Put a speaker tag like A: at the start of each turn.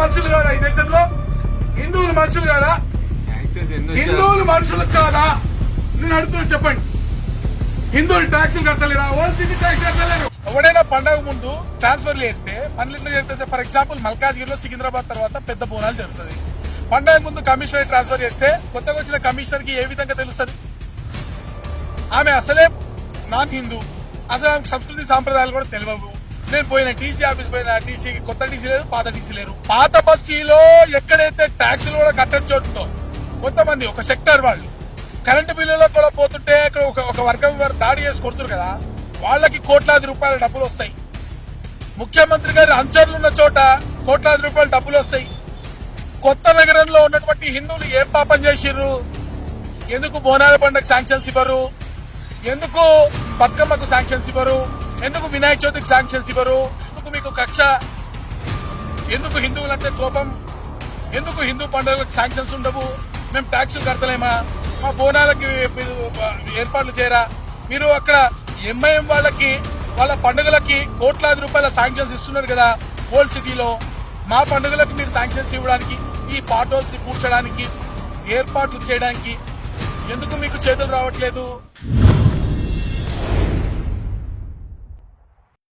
A: మనుషులు కాదా ఈ దేశంలో? హిందువులు మనుషులు కాదా? హిందువులు మనుషులు కాదా? నేను అడుగుతున్నా, చెప్పండి. హిందువులు ట్యాక్సులు కట్టలేరా? ఓల్డ్ సిటీ ట్యాక్స్ కట్టలేరు. ఎవడైనా పండగ ముందు ట్రాన్స్ఫర్లు వేస్తే పనులు ఎట్లా జరుగుతుంది? ఫర్ ఎగ్జాంపుల్ మల్కాజ్గిరిలో సికింద్రాబాద్ తర్వాత పెద్ద బోనాలు జరుగుతుంది. పండగ ముందు కమిషనర్ ట్రాన్స్ఫర్ చేస్తే కొత్తగా వచ్చిన కమిషనర్ కి ఏ విధంగా తెలుస్తుంది? ఆమె అసలే నాన్ హిందూ, అసలు ఆమె సంస్కృతి సాంప్రదాయాలు కూడా తెలియవు. నేను పోయిన టీసీ ఆఫీస్ పోయిన టీసీ, కొత్త టీసీ లేదు, పాత టీసీ లేరు. పాత బస్సీలో ఎక్కడైతే ట్యాక్సులు కూడా కట్టని చోటుతో కొంతమంది ఒక సెక్టర్ వాళ్ళు కరెంటు బిల్లులో కూడా పోతుంటే అక్కడ ఒక వర్గం వారు దాడి చేసి కొడుతున్నారు కదా, వాళ్ళకి కోట్లాది రూపాయల డబ్బులు వస్తాయి. ముఖ్యమంత్రి గారి అంచర్లు ఉన్న చోట కోట్లాది రూపాయల డబ్బులు వస్తాయి. కొత్త నగరంలో ఉన్నటువంటి హిందువులు ఏం పాపం చేసిర్రు? ఎందుకు బోనాల పండుగ శాంక్షన్స్ ఇవ్వరు? ఎందుకు బతుకమ్మకు శాంక్షన్స్ ఇవ్వరు? ఎందుకు వినాయక చవితికి శాంక్షన్స్ ఇవ్వరు? ఎందుకు మీకు కక్ష? ఎందుకు హిందువులంటే కోపం? ఎందుకు హిందూ పండుగలకు శాంక్షన్స్ ఉండవు? మేము ట్యాక్సులు కడతలేమా? మా బోనాలకి ఏర్పాట్లు చేయరా? మీరు అక్కడ ఎంఐఎం వాళ్ళకి వాళ్ళ పండుగలకి కోట్లాది రూపాయల శాంక్షన్స్ ఇస్తున్నారు కదా ఓల్డ్ సిటీలో. మా పండుగలకు మీరు శాంక్షన్స్ ఇవ్వడానికి, ఈ పాట్ హోల్స్ ని పూడ్చడానికి, ఏర్పాట్లు చేయడానికి ఎందుకు మీకు చేతులు రావట్లేదు?